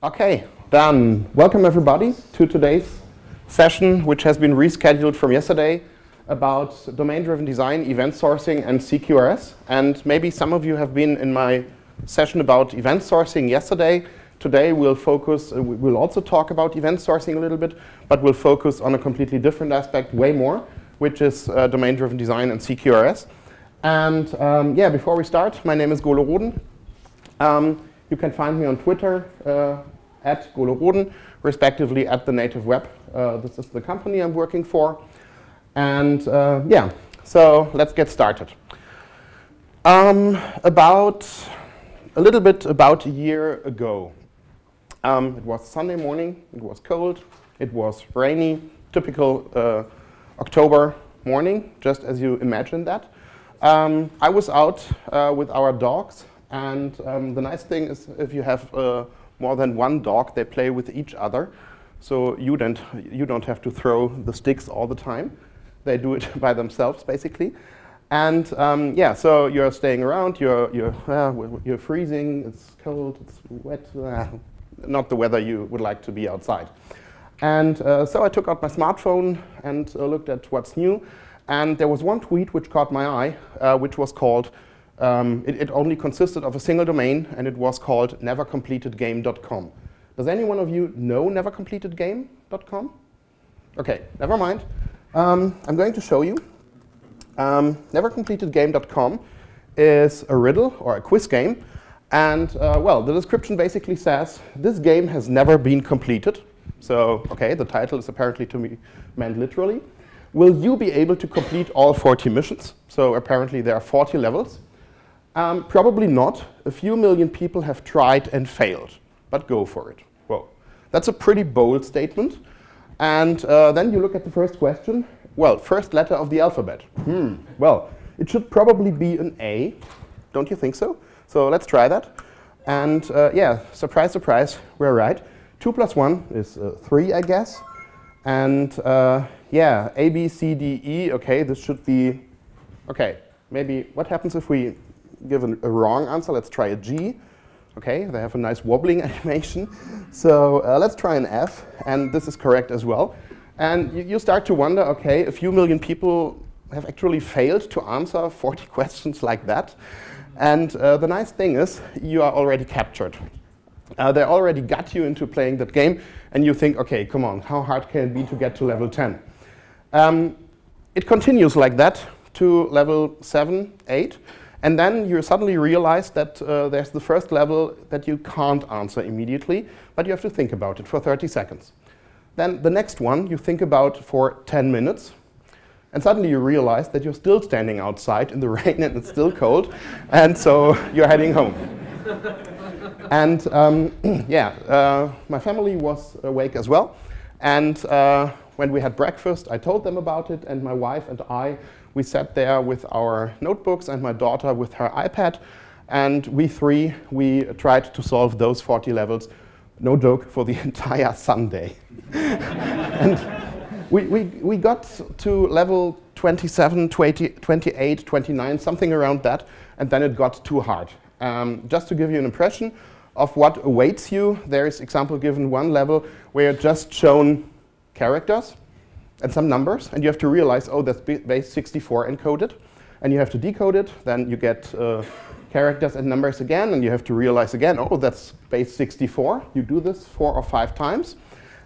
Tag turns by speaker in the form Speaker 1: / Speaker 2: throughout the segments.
Speaker 1: Okay, then welcome everybody to today's session, which has been rescheduled from yesterday, about domain-driven design, event sourcing, and CQRS. And maybe some of you have been in my session about event sourcing yesterday. Today we'll focus, we'll also talk about event sourcing a little bit, but we'll focus on a completely different aspect, way more, which is domain-driven design and CQRS. And yeah, before we start, my name is Golo Roden. You can find me on Twitter at Golo Roden, respectively at the Native Web. This is the company I'm working for. And yeah, so let's get started. About a little bit about a year ago, it was Sunday morning, it was cold, it was rainy, typical October morning, just as you imagine that. I was out with our dogs, and the nice thing is if you have more than one dog, they play with each other, so you don't have to throw the sticks all the time. They do it by themselves, basically. And yeah, so you're staying around, you're freezing, it's cold, it's wet, not the weather you would like to be outside. And so I took out my smartphone and looked at what's new. And there was one tweet which caught my eye, which was called, it only consisted of a single domain, and it was called nevercompletedgame.com. Does any one of you know nevercompletedgame.com? OK, never mind. I'm going to show you. Nevercompletedgame.com is a riddle or a quiz game. And well, the description basically says, this game has never been completed. So OK, the title is apparently to be meant literally. Will you be able to complete all 40 missions? So apparently there are 40 levels. Probably not. A few million people have tried and failed. But go for it. Whoa. That's a pretty bold statement. And then you look at the first question. Well, first letter of the alphabet. Well, it should probably be an A. Don't you think so? So let's try that. And yeah, surprise, surprise, we're right. 2 plus 1 is 3, I guess. And yeah, A, B, C, D, E. OK, this should be OK. Maybe what happens if we give a wrong answer? Let's try a G. OK, they have a nice wobbling animation. So let's try an F. And this is correct as well. And you start to wonder, OK, a few million people have actually failed to answer 40 questions like that. And the nice thing is, you are already captured. They already got you into playing that game. And you think, OK, come on, how hard can it be to get to level 10? It continues like that to level 7, 8. And then you suddenly realize that there's the first level that you can't answer immediately, but you have to think about it for 30 seconds. Then the next one you think about for 10 minutes. And suddenly you realize that you're still standing outside in the rain and it's still cold. And so you're heading home. And yeah, my family was awake as well. And when we had breakfast, I told them about it. And my wife and I, we sat there with our notebooks and my daughter with her iPad. And we tried to solve those 40 levels, no joke, for the entire Sunday. And we got to level 27, 20, 28, 29, something around that. And then it got too hard. Just to give you an impression of what awaits you, there is example given one level where you're just shown characters and some numbers, and you have to realize, oh, that's base 64 encoded, and you have to decode it. Then you get characters and numbers again, and you have to realize again, oh, that's base 64. You do this 4 or 5 times.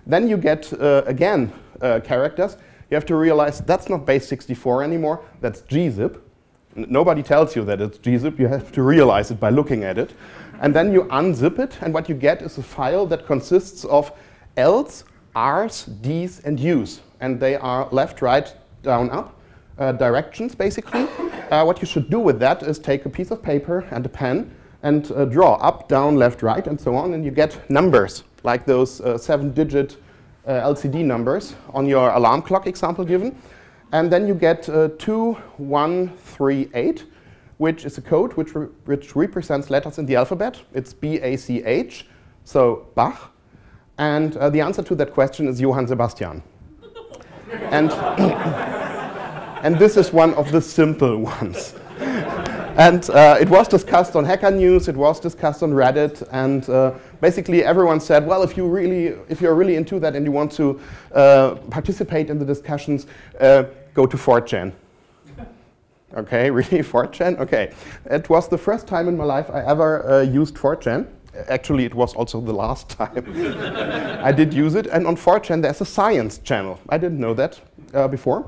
Speaker 1: Then you get, again, characters. You have to realize that's not base 64 anymore, that's gzip. Nobody tells you that it's gzip. You have to realize it by looking at it. And then you unzip it, and what you get is a file that consists of L's, R's, D's, and U's. And they are left, right, down, up directions, basically. What you should do with that is take a piece of paper and a pen and draw up, down, left, right, and so on. And you get numbers, like those 7-digit LCD numbers on your alarm clock example given. And then you get 2138, which is a code which represents letters in the alphabet. It's B-A-C-H, so Bach. And the answer to that question is Johann Sebastian. And this is one of the simple ones. And it was discussed on Hacker News, it was discussed on Reddit, and basically everyone said, well, if you're really into that and you want to participate in the discussions, go to 4chan. Okay, really, 4chan? Okay. It was the first time in my life I ever used 4chan. Actually, it was also the last time I did use it. And on 4chan, there's a science channel. I didn't know that before.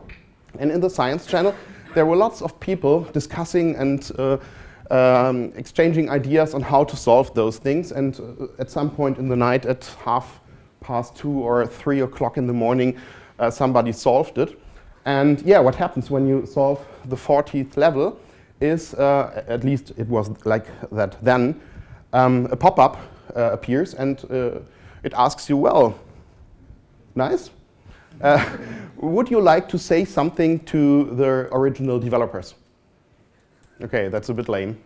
Speaker 1: And in the science channel, there were lots of people discussing and exchanging ideas on how to solve those things. And at some point in the night, at 2:30 or 3 o'clock in the morning, somebody solved it. And yeah, what happens when you solve the 40th level is, at least it was like that then, a pop-up appears and it asks you, well, nice. Would you like to say something to the original developers? Okay, that's a bit lame.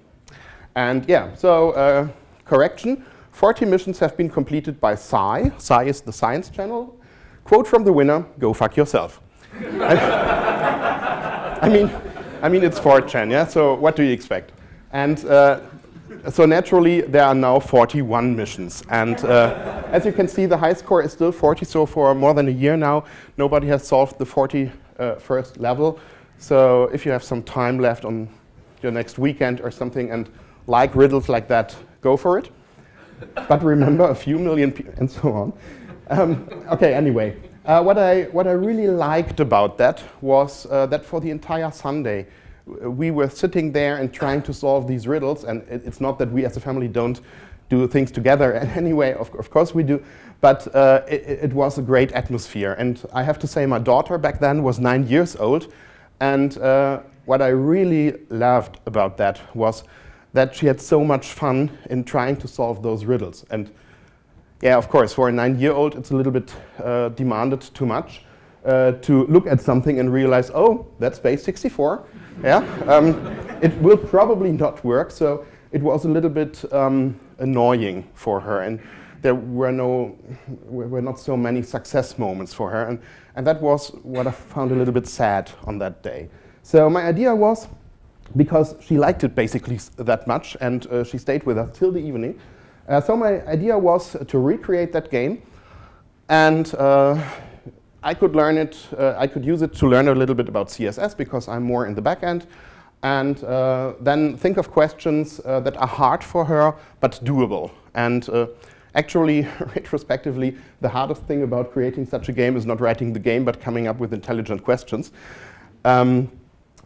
Speaker 1: And yeah, so correction, 40 missions have been completed by Sci. Sci is the science channel. Quote from the winner, go fuck yourself. I mean, it's 4chan, yeah? So what do you expect? And so naturally, there are now 41 missions. And as you can see, the high score is still 40. So for more than a year now, nobody has solved the 41st level. So if you have some time left on your next weekend or something and like riddles like that, go for it. But remember, a few million people, and so on. Okay, anyway. What I really liked about that was that for the entire Sunday, we were sitting there and trying to solve these riddles. And it's not that we as a family don't do things together. Anyway, of course we do. But it was a great atmosphere. And I have to say, my daughter back then was 9 years old. And what I really loved about that was that she had so much fun in trying to solve those riddles. And yeah, of course, for a 9-year-old, it's a little bit demanded too much to look at something and realize, oh, that's base 64. Yeah, it will probably not work. So it was a little bit annoying for her, and there were not so many success moments for her, and that was what I found a little bit sad on that day. So my idea was, because she liked it basically that much, and she stayed with us till the evening. So my idea was to recreate that game, and I could learn it. I could use it to learn a little bit about CSS because I'm more in the back end, and then think of questions that are hard for her but doable. And actually, retrospectively, the hardest thing about creating such a game is not writing the game but coming up with intelligent questions.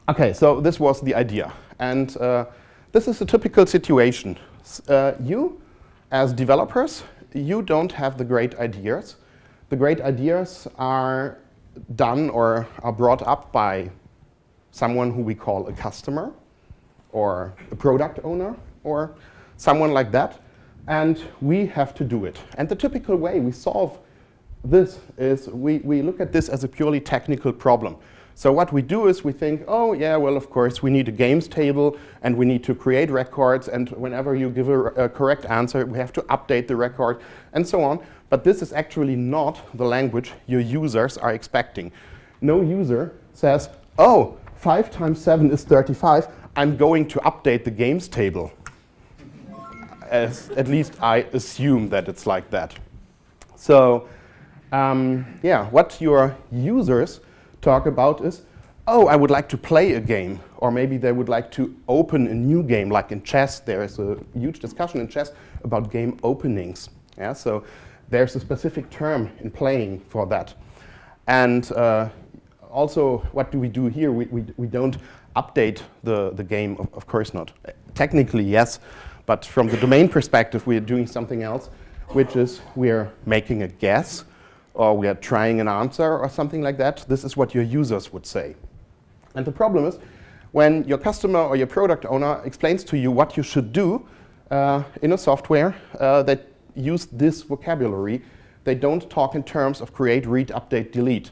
Speaker 1: Okay, so this was the idea, and this is a typical situation. You, as developers, you don't have the great ideas. The great ideas are done or are brought up by someone who we call a customer or a product owner or someone like that, and we have to do it. And the typical way we solve this is we look at this as a purely technical problem. So what we do is we think, oh yeah, well of course we need a games table and we need to create records, and whenever you give a correct answer we have to update the record and so on. But this is actually not the language your users are expecting. No user says, oh, 5 times 7 is 35, I'm going to update the games table. At least I assume that it's like that. So yeah, what your users talk about is, oh, I would like to play a game, or maybe they would like to open a new game, like in chess. There is a huge discussion in chess about game openings. Yeah, so there's a specific term in playing for that. And also, what do we do here? We don't update the game, of course not. Technically, yes, but from the domain perspective, we're doing something else, which is we're making a guess, or we are trying an answer or something like that. This is what your users would say. And the problem is, when your customer or your product owner explains to you what you should do in a software that use this vocabulary, they don't talk in terms of create, read, update, delete.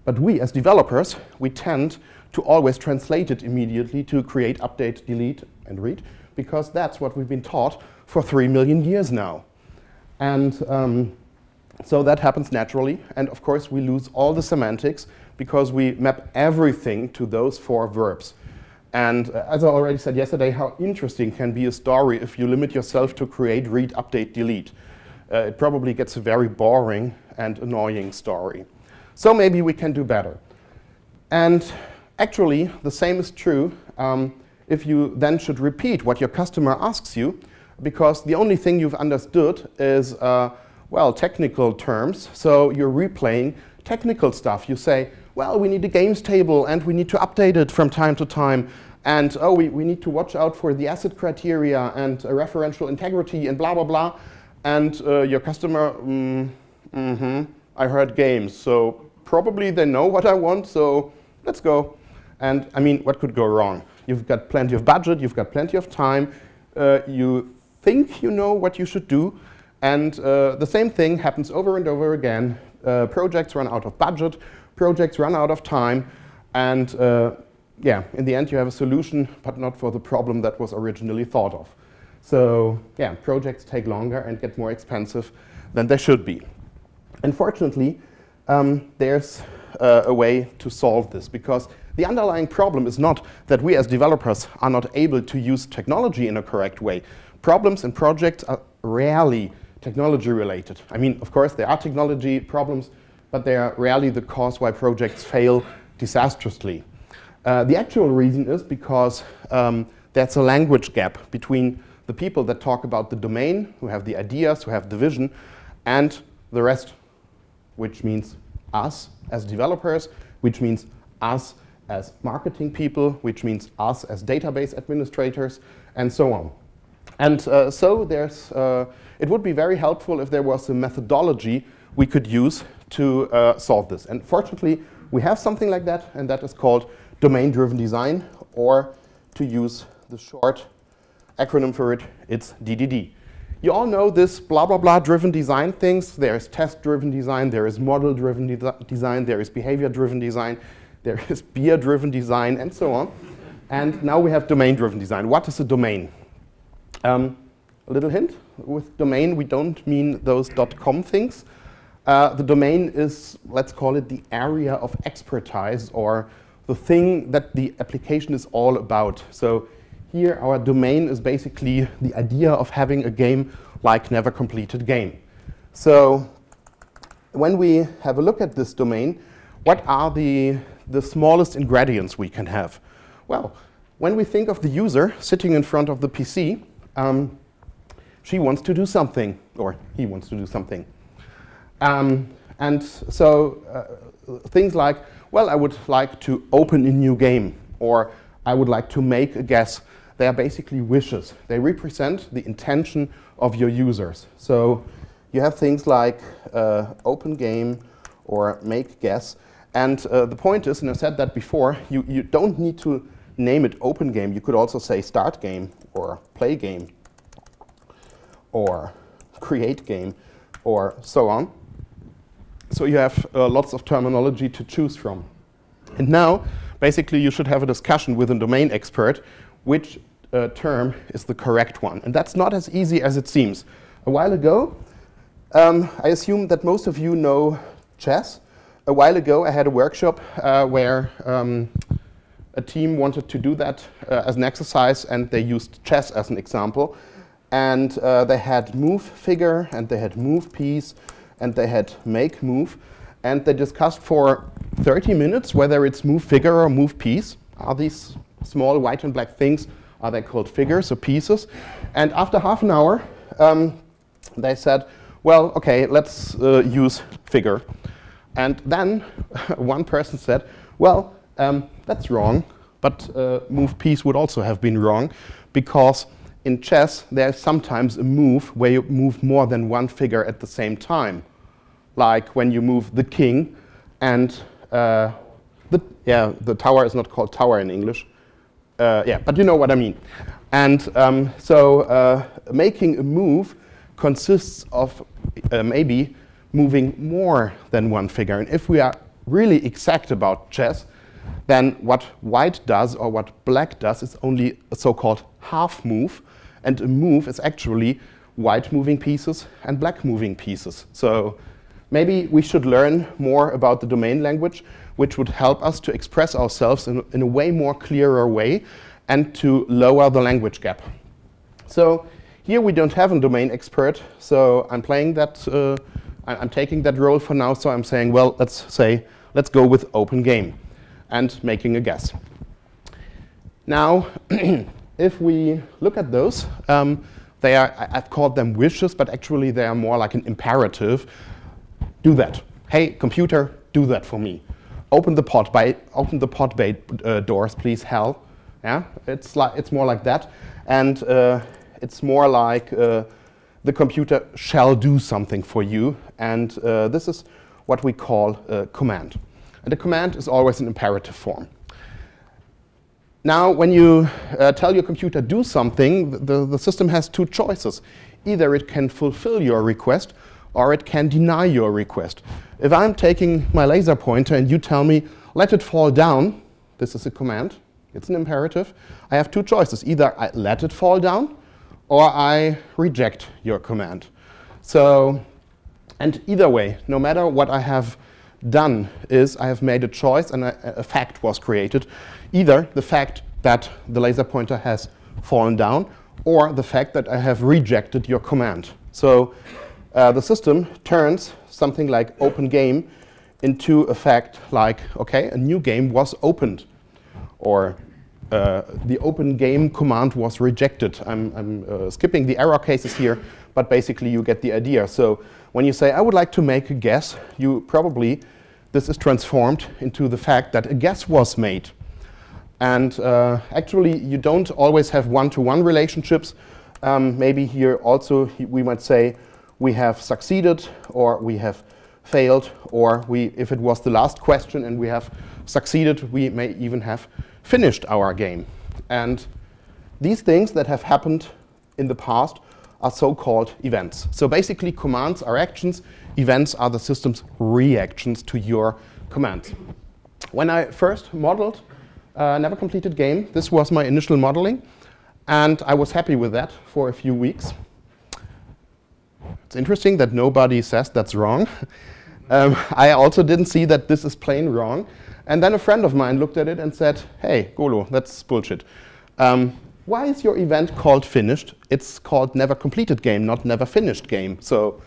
Speaker 1: But we, as developers, we tend to always translate it immediately to create, update, delete, and read, because that's what we've been taught for 3 million years now. And so that happens naturally, and of course we lose all the semantics because we map everything to those 4 verbs. And as I already said yesterday, how interesting can be a story if you limit yourself to create, read, update, delete. It probably gets a very boring and annoying story. So maybe we can do better. And actually, the same is true if you then should repeat what your customer asks you, because the only thing you've understood is, well, technical terms. So you're replaying technical stuff. You say, well, we need a games table, and we need to update it from time to time. And, oh, we need to watch out for the ACID criteria and referential integrity and blah, blah, blah. And your customer, I heard games. So probably they know what I want, so let's go. And I mean, what could go wrong? You've got plenty of budget, you've got plenty of time, you think you know what you should do, and the same thing happens over and over again. Projects run out of budget, projects run out of time, and yeah, in the end you have a solution, but not for the problem that was originally thought of. So yeah, projects take longer and get more expensive than they should be. Unfortunately, there's a way to solve this, because the underlying problem is not that we as developers are not able to use technology in a correct way. Problems in projects are rarely technology related. I mean, of course, there are technology problems, but they are rarely the cause why projects fail disastrously. The actual reason is because there's a language gap between the people that talk about the domain, who have the ideas, who have the vision, and the rest, which means us as developers, which means us as marketing people, which means us as database administrators, and so on. And so there's, it would be very helpful if there was a methodology we could use to solve this. And fortunately, we have something like that, and that is called domain-driven design, or to use the short acronym for it, it's DDD. You all know this blah, blah, blah driven design things. There is test-driven design, there is model-driven design, there is behavior-driven design, there is beer-driven design, and so on. And now we have domain-driven design. What is a domain? A little hint, with domain we don't mean those .com things. The domain is, let's call it the area of expertise, or the thing that the application is all about. So here our domain is basically the idea of having a game like Never Completed Game. So when we have a look at this domain, what are the smallest ingredients we can have? Well, when we think of the user sitting in front of the PC, she wants to do something, or he wants to do something. And so things like, well, I would like to open a new game, or I would like to make a guess. They are basically wishes. They represent the intention of your users. So you have things like open game or make guess. And the point is, and I said that before, you don't need to name it open game. You could also say start game, or play game, or create game, or so on. So you have lots of terminology to choose from. And now, basically, you should have a discussion with a domain expert which term is the correct one. And that's not as easy as it seems. A while ago, I assume that most of you know chess. A while ago, I had a workshop where a team wanted to do that as an exercise, and they used chess as an example. And they had move figure, and they had move piece, and they had make move. And they discussed for 30 minutes whether it's move figure or move piece. Are these small white and black things, are they called figures or pieces? And after half an hour, they said, well, okay, let's use figure. And then one person said, well, that's wrong, but move piece would also have been wrong, because in chess, there's sometimes a move where you move more than one figure at the same time. Like when you move the king, and the tower is not called tower in English. Yeah, but you know what I mean. And so making a move consists of maybe moving more than one figure. And if we are really exact about chess, then what white does or what black does is only a so-called half move. And a move is actually white moving pieces and black moving pieces. So maybe we should learn more about the domain language, which would help us to express ourselves in a way more clearer way and to lower the language gap. So here we don't have a domain expert, so I'm playing that, I'm taking that role for now, so I'm saying, well, let's go with open game and making a guess. Now, if we look at those, I've called them wishes, but actually they are more like an imperative. Do that. Hey, computer, do that for me. Open the pod bay doors, please, hell. Yeah, it's more like that, and it's more like the computer shall do something for you, and this is what we call a command. And a command is always an imperative form. Now, when you tell your computer do something, the system has two choices. Either it can fulfill your request, or it can deny your request. If I'm taking my laser pointer and you tell me, let it fall down, this is a command, it's an imperative, I have two choices. Either I let it fall down, or I reject your command. So, and either way, no matter what I have done is I have made a choice and a fact was created. Either the fact that the laser pointer has fallen down, or the fact that I have rejected your command. So the system turns something like open game into a fact like, okay, a new game was opened, or the open game command was rejected. I'm skipping the error cases here, but basically you get the idea. So when you say, I would like to make a guess, you probably, this is transformed into the fact that a guess was made. And actually, you don't always have one-to-one relationships. Maybe here also we might say we have succeeded, or we have failed, or if it was the last question and we have succeeded, we may even have finished our game. And these things that have happened in the past are so-called events. So basically, commands are actions, events are the system's reactions to your commands. When I first modeled never completed game, this was my initial modeling, and I was happy with that for a few weeks. It's interesting that nobody says that's wrong. I also didn't see that this is plain wrong. And then a friend of mine looked at it and said, hey, Golo, that's bullshit. Why is your event called finished? It's called never completed game, not never finished game. So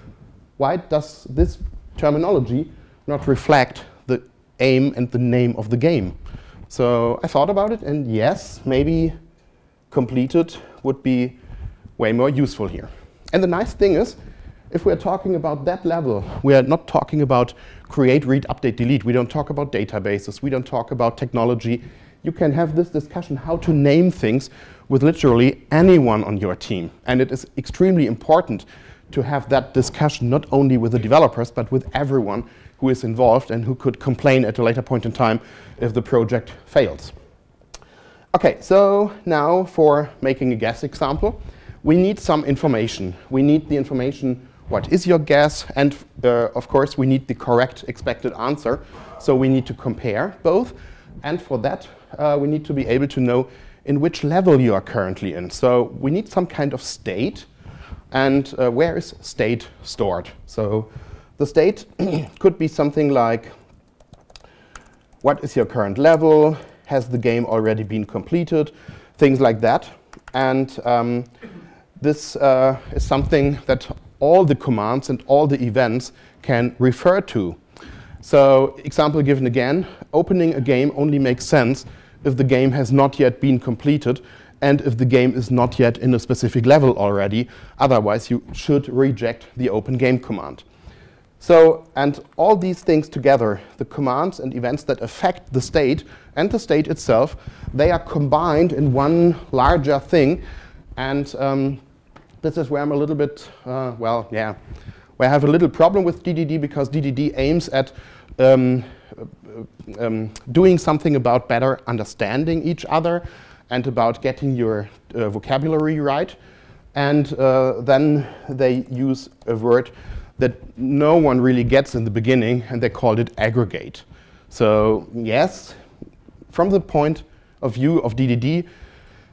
Speaker 1: why does this terminology not reflect the aim and the name of the game? So I thought about it, and yes, maybe completed would be way more useful here. And the nice thing is, if we're talking about that level, we are not talking about create, read, update, delete. We don't talk about databases. We don't talk about technology. You can have this discussion how to name things with literally anyone on your team. And it is extremely important to have that discussion not only with the developers, but with everyone who is involved and who could complain at a later point in time if the project fails. OK, so now for making a guess example, we need some information. We need the information, what is your guess? And of course, we need the correct expected answer. So we need to compare both. And for that, we need to be able to know in which level you are currently in. So we need some kind of state. And where is state stored? So the state could be something like, what is your current level? Has the game already been completed? Things like that. And this is something that all the commands and all the events can refer to. So example given again, opening a game only makes sense if the game has not yet been completed and if the game is not yet in a specific level already. Otherwise, you should reject the open game command. So, and all these things together, the commands and events that affect the state and the state itself, they are combined in one larger thing. And this is where I'm a little bit, well, yeah, where I have a little problem with DDD, because DDD aims at doing something about better understanding each other and about getting your vocabulary right. And then they use a word that no one really gets in the beginning, and they called it aggregate. So yes, from the point of view of DDD,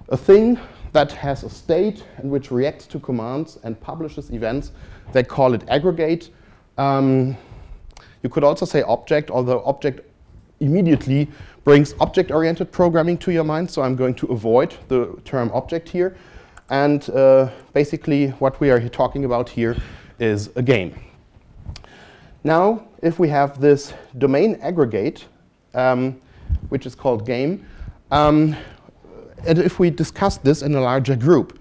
Speaker 1: a thing that has a state and which reacts to commands and publishes events, they call it aggregate. You could also say object, although object immediately brings object-oriented programming to your mind, so I'm going to avoid the term object here. And basically, what we are talking about here is a game. Now, if we have this domain aggregate, which is called game, and if we discuss this in a larger group,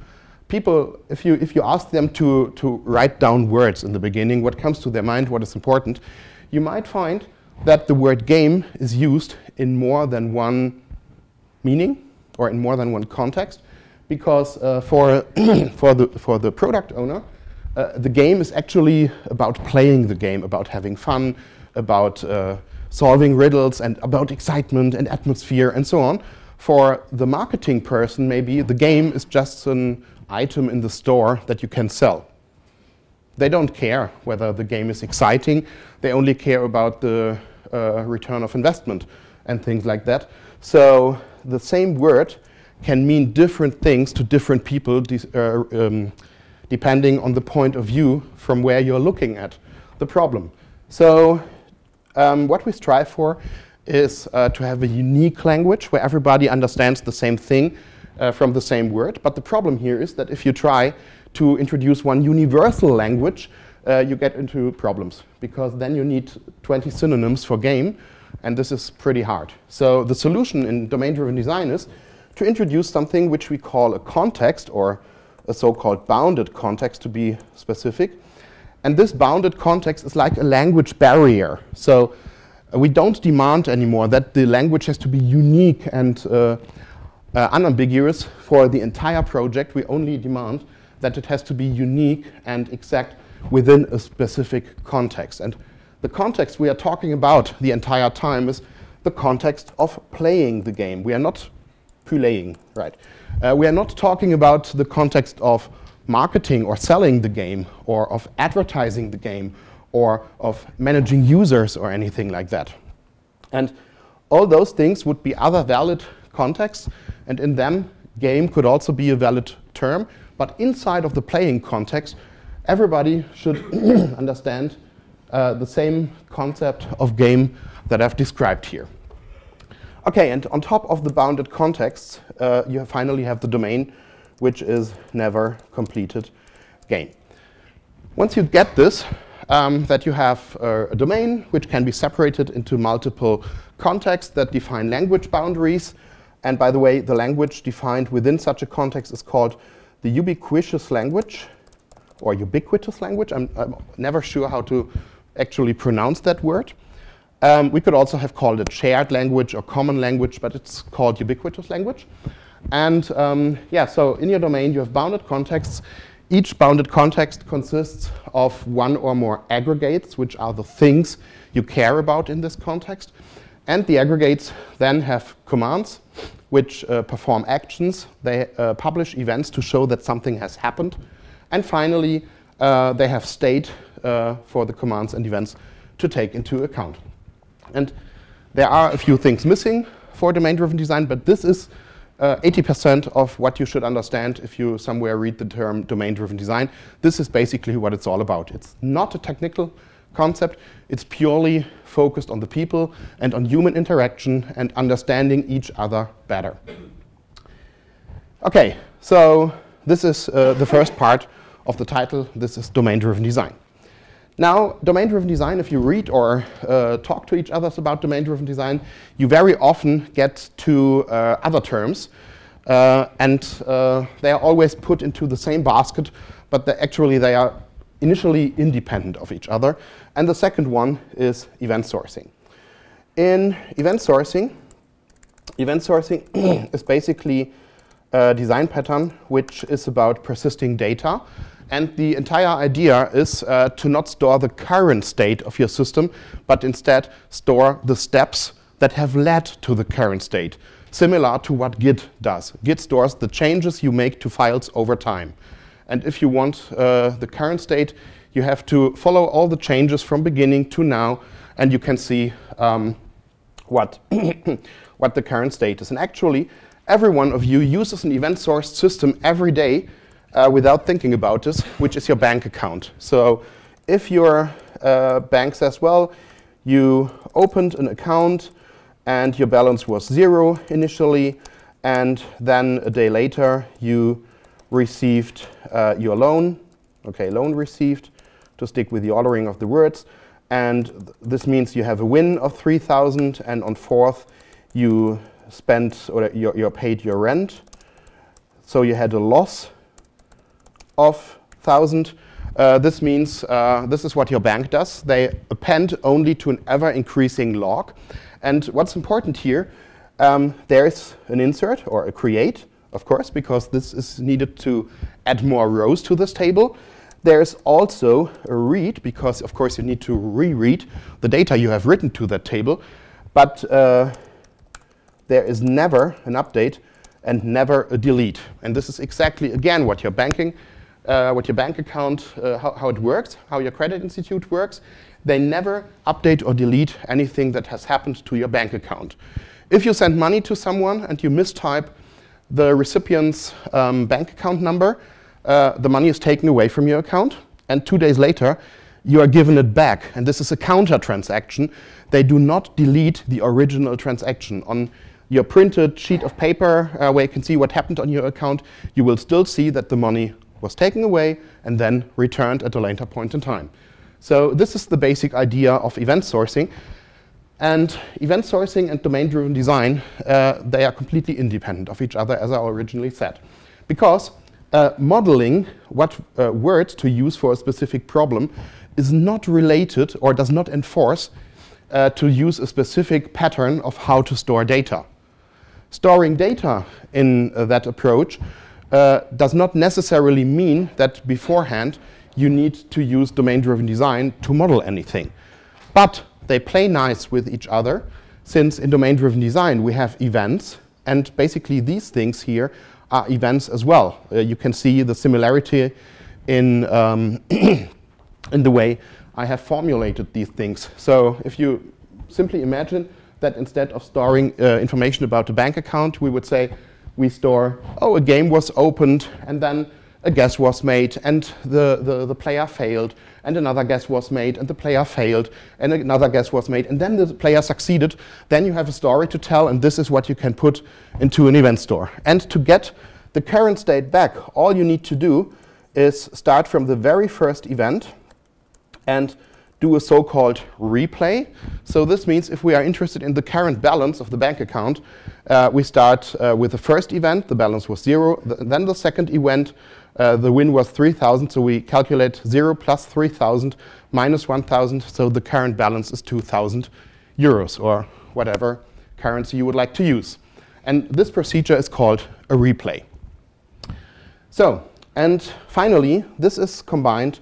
Speaker 1: people, if you ask them to write down words in the beginning, what comes to their mind, what is important, you might find that the word game is used in more than one meaning or in more than one context, because for the product owner, the game is actually about playing the game, about having fun, about solving riddles, and about excitement and atmosphere and so on. For the marketing person, maybe the game is just an item in the store that you can sell. They don't care whether the game is exciting. They only care about the return of investment and things like that. So the same word can mean different things to different people depending on the point of view from where you're looking at the problem. So what we strive for is to have a unique language where everybody understands the same thing from the same word. But the problem here is that if you try to introduce one universal language, you get into problems, because then you need 20 synonyms for game, and this is pretty hard. So the solution in domain-driven design is to introduce something which we call a context, or a so-called bounded context to be specific. And this bounded context is like a language barrier. So we don't demand anymore that the language has to be unique and unambiguous for the entire project. We only demand that it has to be unique and exact within a specific context. And the context we are talking about the entire time is the context of playing the game. We are not playing, right? We are not talking about the context of marketing or selling the game, or of advertising the game, or of managing users or anything like that. And all those things would be other valid contexts, and in them game could also be a valid term. But inside of the playing context, everybody should understand the same concept of game that I've described here. Okay, and on top of the bounded contexts, you finally have the domain, which is never completed game. Once you get this, that you have a domain which can be separated into multiple contexts that define language boundaries. And by the way, the language defined within such a context is called the ubiquitous language, or ubiquitous language. I'm never sure how to actually pronounce that word. We could also have called it shared language or common language, but it's called ubiquitous language. And yeah, so in your domain, you have bounded contexts. Each bounded context consists of one or more aggregates, which are the things you care about in this context. And the aggregates then have commands, which perform actions. They publish events to show that something has happened. And finally, they have state for the commands and events to take into account. And there are a few things missing for domain-driven design, but this is 80% of what you should understand if you somewhere read the term domain-driven design. This is basically what it's all about. It's not a technical concept. It's purely focused on the people and on human interaction and understanding each other better. Okay, so this is the first part of the title. This is domain-driven design. Now, domain-driven design, if you read or talk to each other about domain-driven design, you very often get to other terms. And they are always put into the same basket, but actually they are initially independent of each other. And the second one is event sourcing. In event sourcing is basically a design pattern which is about persisting data. And the entire idea is to not store the current state of your system, but instead store the steps that have led to the current state, similar to what Git does. Git stores the changes you make to files over time. And if you want the current state, you have to follow all the changes from beginning to now, and you can see what the current state is. And actually, every one of you uses an event-sourced system every day without thinking about this, which is your bank account. So if your bank says, well, you opened an account and your balance was 0 initially, and then a day later you received your loan. Okay, loan received, to stick with the ordering of the words. And this means you have a win of 3,000, and on 4th you spent, or you paid your rent. So you had a loss of 1,000. This means this is what your bank does. They append only to an ever-increasing log. And what's important here, there is an insert or a create, of course, because this is needed to add more rows to this table. There's also a read, because of course you need to reread the data you have written to that table. But there is never an update and never a delete. And this is exactly, again, what your bank account, how it works, how your credit institute works. They never update or delete anything that has happened to your bank account. If you send money to someone and you mistype the recipient's bank account number, the money is taken away from your account, and 2 days later you are given it back. And this is a counter transaction. They do not delete the original transaction. On your printed sheet of paper where you can see what happened on your account, you will still see that the money was taken away and then returned at a later point in time. So this is the basic idea of event sourcing. And event sourcing and domain-driven design, they are completely independent of each other, as I originally said. Because modeling what words to use for a specific problem is not related or does not enforce to use a specific pattern of how to store data. Storing data in that approach does not necessarily mean that beforehand you need to use domain-driven design to model anything. But they play nice with each other, since in domain-driven design we have events, and basically these things here are events as well. You can see the similarity in, in the way I have formulated these things. So if you simply imagine that instead of storing information about the bank account, we would say we store, oh, a game was opened, and then a guess was made, and the player failed, and another guess was made, and the player failed, and another guess was made, and then the player succeeded. Then you have a story to tell, and this is what you can put into an event store. And to get the current state back, all you need to do is start from the very first event and do a so-called replay. So this means if we are interested in the current balance of the bank account, we start with the first event, the balance was 0. Then the second event, the win was 3,000, so we calculate 0 plus 3,000 minus 1,000, so the current balance is 2,000 euros, or whatever currency you would like to use. And this procedure is called a replay. So, and finally, this is combined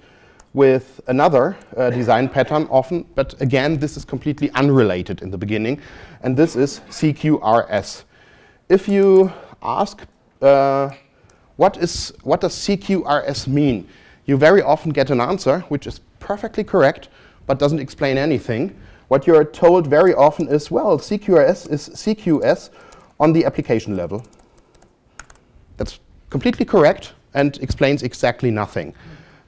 Speaker 1: with another design pattern often, but again, this is completely unrelated in the beginning, and this is CQRS. If you ask, what does CQRS mean? You very often get an answer which is perfectly correct, but doesn't explain anything. What you're told very often is, well, CQRS is CQS on the application level. That's completely correct and explains exactly nothing.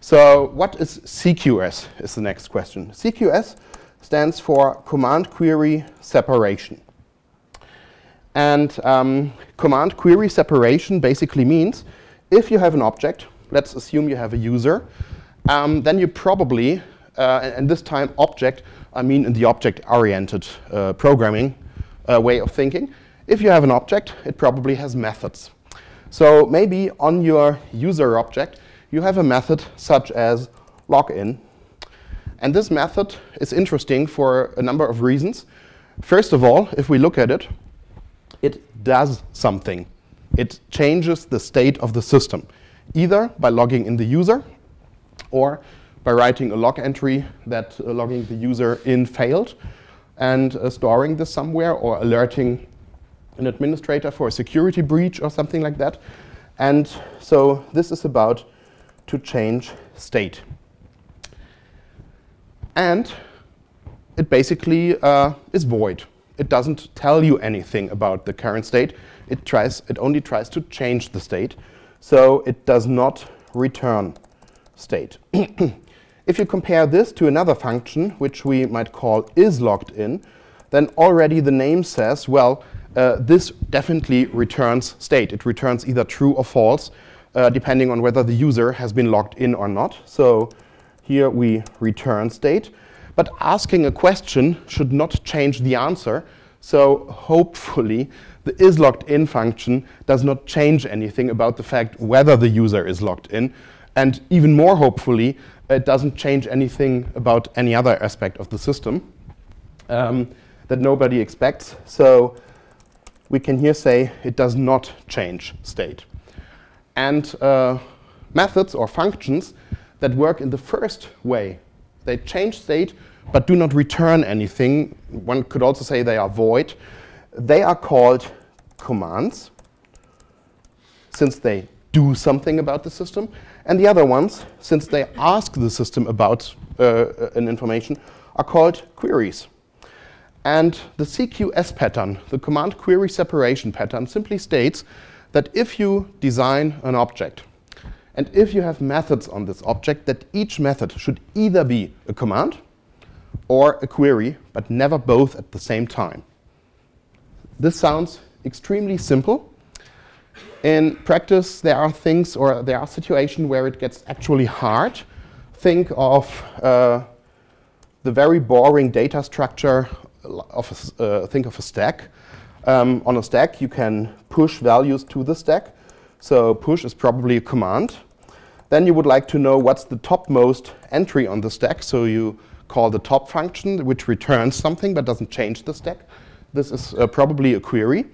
Speaker 1: So what is CQS is the next question. CQS stands for Command Query Separation. And Command Query Separation basically means if you have an object, let's assume you have a user, then you probably, and this time object, I mean in the object-oriented programming way of thinking. If you have an object, it probably has methods. So maybe on your user object, you have a method such as login. And this method is interesting for a number of reasons. First of all, if we look at it, it does something. It changes the state of the system, either by logging in the user or by writing a log entry that logging the user in failed and storing this somewhere, or alerting an administrator for a security breach or something like that. And so this is about to change state. And it basically is void. It doesn't tell you anything about the current state. It only tries to change the state. So it does not return state. If you compare this to another function, which we might call isLoggedIn, then already the name says, well, this definitely returns state. It returns either true or false, depending on whether the user has been logged in or not. So here we return state. But asking a question should not change the answer. So hopefully, the isLoggedIn function does not change anything about the fact whether the user is logged in. And even more hopefully, it doesn't change anything about any other aspect of the system that nobody expects. So we can here say it does not change state. And methods or functions that work in the first way, they change state but do not return anything. One could also say they are void. They are called commands, since they do something about the system. And the other ones, since they ask the system about an information, are called queries. And the CQS pattern, the command query separation pattern, simply states that if you design an object, and if you have methods on this object, that each method should either be a command or a query, but never both at the same time. This sounds extremely simple. In practice, there are things, or there are situations where it gets actually hard. Think of the very boring data structure of think of a stack. On a stack, you can push values to the stack. So push is probably a command. Then you would like to know what's the topmost entry on the stack. So you call the top function, which returns something but doesn't change the stack. This is probably a query.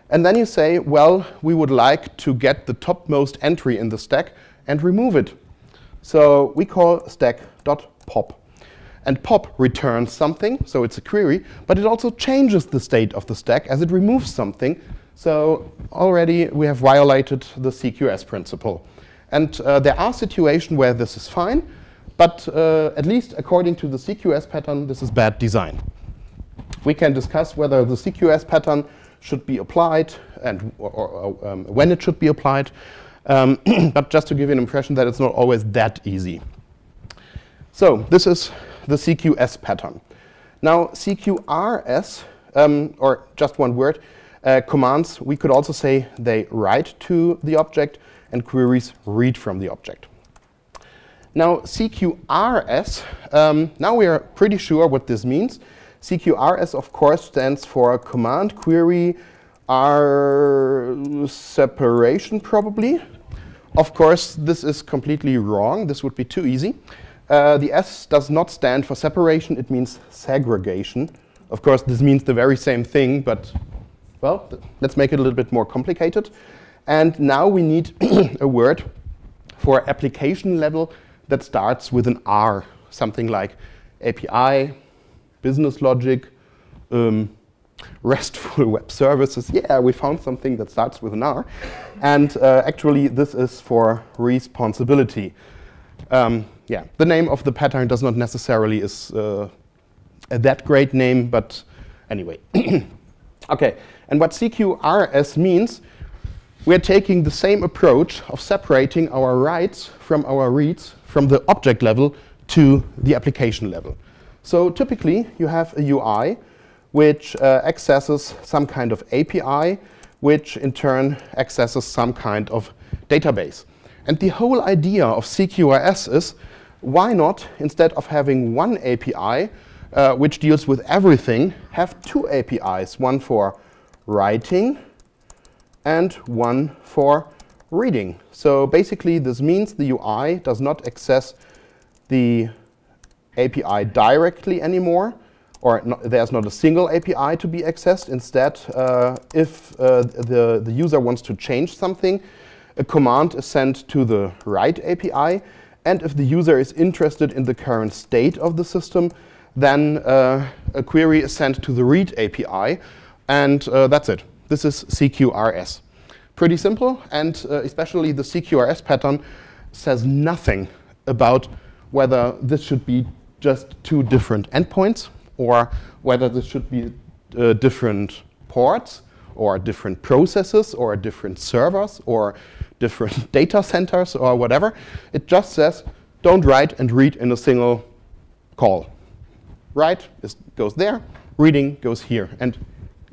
Speaker 1: And then you say, well, we would like to get the topmost entry in the stack and remove it. So we call stack.pop. And pop returns something, so it's a query, but it also changes the state of the stack as it removes something. So already we have violated the CQRS principle. And there are situations where this is fine, but at least according to the CQRS pattern, this is bad design. We can discuss whether the CQRS pattern should be applied and or when it should be applied, but just to give you an impression that it's not always that easy. So this is the CQRS pattern. Now CQRS, or just one word, commands, we could also say they write to the object and queries read from the object. Now CQRS, now we are pretty sure what this means. CQRS, of course, stands for command query R separation, probably. Of course, this is completely wrong. This would be too easy. The S does not stand for separation. It means segregation. Of course, this means the very same thing, but, well, let's make it a little bit more complicated. And now we need a word for application level that starts with an R, something like API, business logic, RESTful web services. Yeah, we found something that starts with an R. And actually, this is for responsibility. Yeah, the name of the pattern does not necessarily is that great name, but anyway. Okay, and what CQRS means, we're taking the same approach of separating our writes from our reads from the object level to the application level. So typically, you have a UI which accesses some kind of API, which in turn accesses some kind of database. And the whole idea of CQRS is, why not, instead of having one API, which deals with everything, have two APIs, one for writing and one for reading. So basically, this means the UI does not access the API directly anymore, or there's not a single API to be accessed. Instead, if the user wants to change something, a command is sent to the write API. And if the user is interested in the current state of the system, then a query is sent to the read API. And that's it. This is CQRS. Pretty simple. And especially the CQRS pattern says nothing about whether this should be just two different endpoints, or whether this should be different ports, or different processes, or different servers, or different data centers, or whatever. It just says don't write and read in a single call. Write goes there, reading goes here. And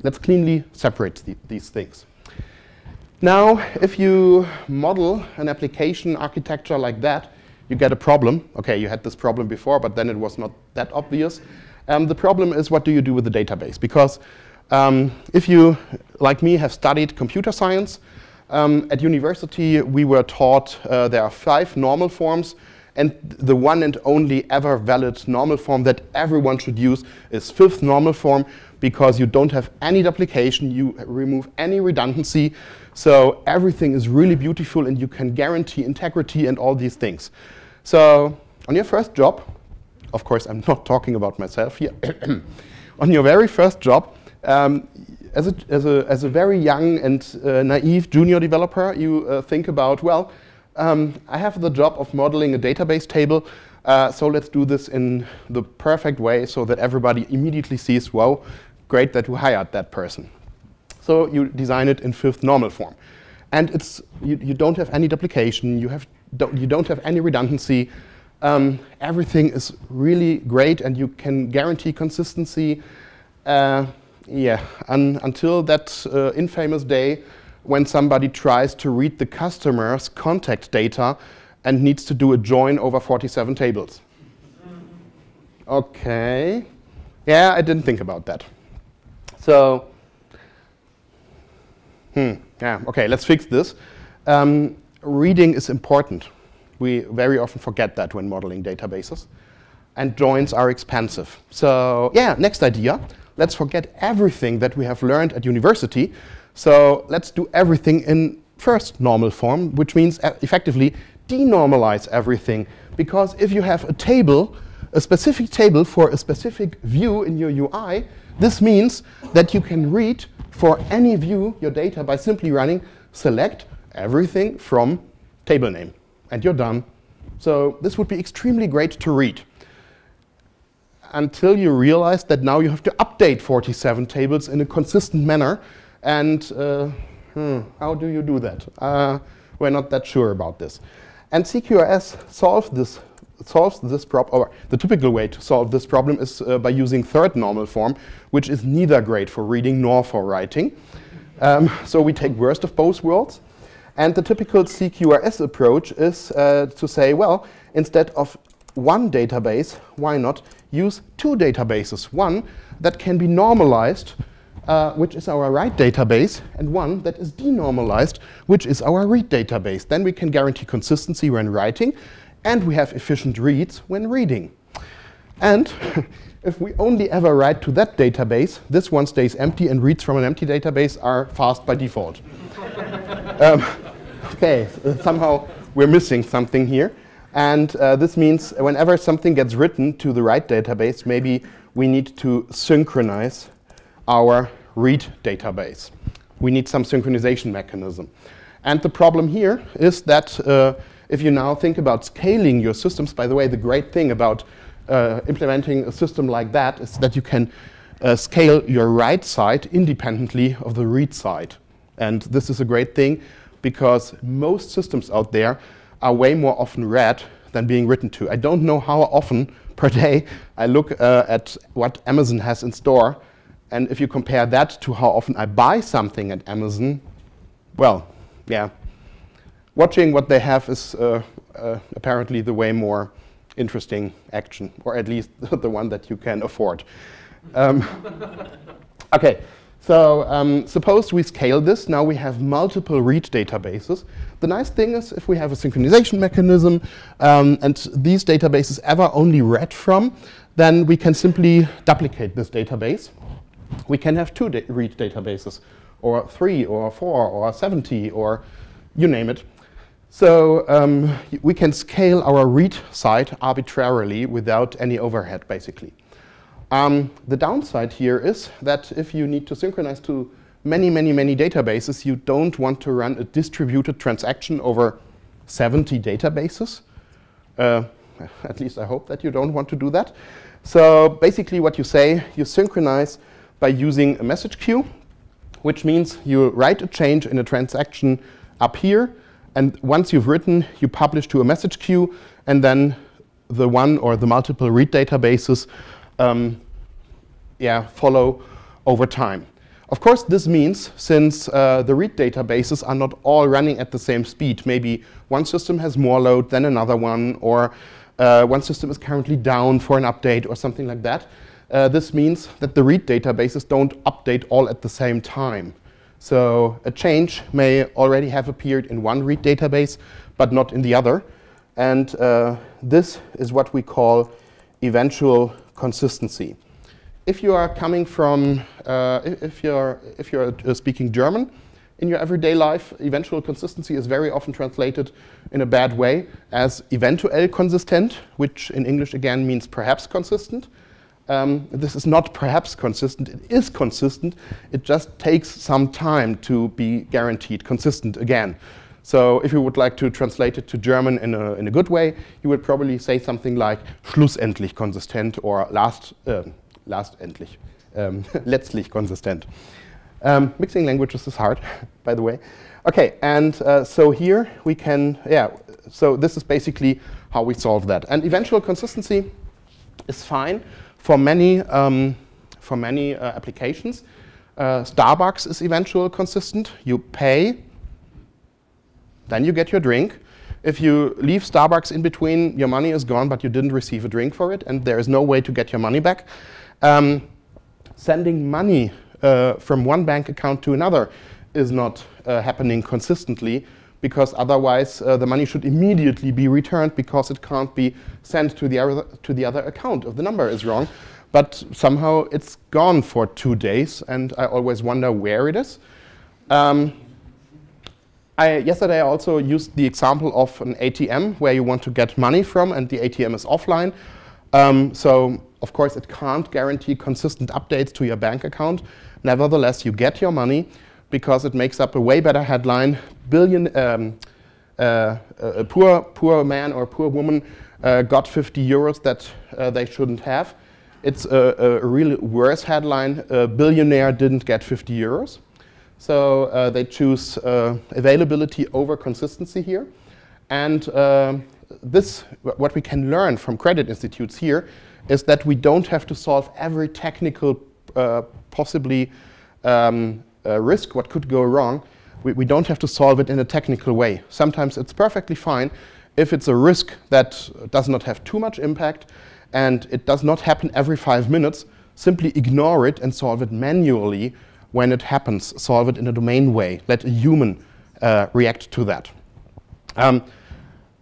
Speaker 1: let's cleanly separate these things. Now, if you model an application architecture like that, you get a problem. OK, you had this problem before, but then it was not that obvious. The problem is, what do you do with the database? Because if you, like me, have studied computer science, at university we were taught there are 5 normal forms, and the one and only ever valid normal form that everyone should use is 5th normal form, because you don't have any duplication, you remove any redundancy, so everything is really beautiful and you can guarantee integrity and all these things. So on your first job, of course I'm not talking about myself here, on your very first job, as a very young and naive junior developer, you think about, well, I have the job of modeling a database table, so let's do this in the perfect way so that everybody immediately sees, wow, great that you hired that person. So you design it in 5th normal form. And it's, you don't have any duplication, you don't have any redundancy. Everything is really great and you can guarantee consistency. Until that infamous day when somebody tries to read the customer's contact data and needs to do a join over 47 tables. OK. Yeah, I didn't think about that. So, OK, let's fix this. Reading is important. We very often forget that when modeling databases. And joins are expensive. So, yeah, next idea. Let's forget everything that we have learned at university. So let's do everything in 1st normal form, which means effectively denormalize everything. Because if you have a table, a specific table for a specific view in your UI, this means that you can read for any view your data by simply running select everything from table name. And you're done. So this would be extremely great to read, until you realize that now you have to update 47 tables in a consistent manner. And how do you do that? We're not that sure about this. And CQRS solves this problem, or the typical way to solve this problem is by using 3rd normal form, which is neither great for reading nor for writing. So we take worst of both worlds. And the typical CQRS approach is to say, well, instead of 1 database, why not use 2 databases? One that can be normalized, which is our write database, and one that is denormalized, which is our read database. Then we can guarantee consistency when writing, and we have efficient reads when reading. And if we only ever write to that database, this one stays empty, and reads from an empty database are fast by default. OK, somehow we're missing something here. And this means whenever something gets written to the write database, maybe we need to synchronize our read database. We need some synchronization mechanism. And the problem here is that if you now think about scaling your systems, by the way, the great thing about implementing a system like that is that you can scale your write side independently of the read side. And this is a great thing, because most systems out there are way more often read than being written to. I don't know how often per day I look at what Amazon has in store. And if you compare that to how often I buy something at Amazon, well, yeah. Watching what they have is apparently the way more interesting action, or at least the one that you can afford. OK. So suppose we scale this. Now we have multiple read databases. The nice thing is, if we have a synchronization mechanism and these databases ever only read from, then we can simply duplicate this database. We can have 2 read databases, or 3, or 4, or 70, or you name it. So we can scale our read side arbitrarily without any overhead, basically. The downside here is that if you need to synchronize to many, many, many databases, you don't want to run a distributed transaction over 70 databases. At least I hope that you don't want to do that. So basically what you say, you synchronize by using a message queue, which means you write a change in a transaction up here, And once you've written, you publish to a message queue, and then the one or the multiple read databases follow over time. Of course, this means, since the read databases are not all running at the same speed, maybe one system has more load than another one, or one system is currently down for an update or something like that, this means that the read databases don't update all at the same time. So a change may already have appeared in one read database, but not in the other. And this is what we call eventual consistency. If you are coming from, if you're speaking German in your everyday life, eventual consistency is very often translated in a bad way as eventuell consistent, which in English again means perhaps consistent. This is not perhaps consistent, it is consistent. It just takes some time to be guaranteed consistent again. So if you would like to translate it to German in a good way, you would probably say something like schlussendlich konsistent or letztlich konsistent. Mixing languages is hard, by the way. Okay, and so here we can, so this is basically how we solve that. And eventual consistency is fine for many applications. Starbucks is eventual consistent. You pay, then you get your drink. If you leave Starbucks in between, your money is gone, but you didn't receive a drink for it, and there is no way to get your money back. Sending money from one bank account to another is not happening consistently, because otherwise the money should immediately be returned, because it can't be sent to the other account if the number is wrong. But somehow it's gone for 2 days, and I always wonder where it is. Yesterday I also used the example of an ATM where you want to get money from, and the ATM is offline. So of course it can't guarantee consistent updates to your bank account. Nevertheless, you get your money because it makes up a way better headline. A poor man or poor woman got 50 euros that they shouldn't have. It's a really worse headline. A billionaire didn't get 50 euros. So they choose availability over consistency here. And what we can learn from credit institutes here is that we don't have to solve every technical possibly risk, what could go wrong. We don't have to solve it in a technical way. Sometimes it's perfectly fine if it's a risk that does not have too much impact and it does not happen every 5 minutes. Simply ignore it and solve it manually when it happens. Solve it in a domain way. Let a human react to that.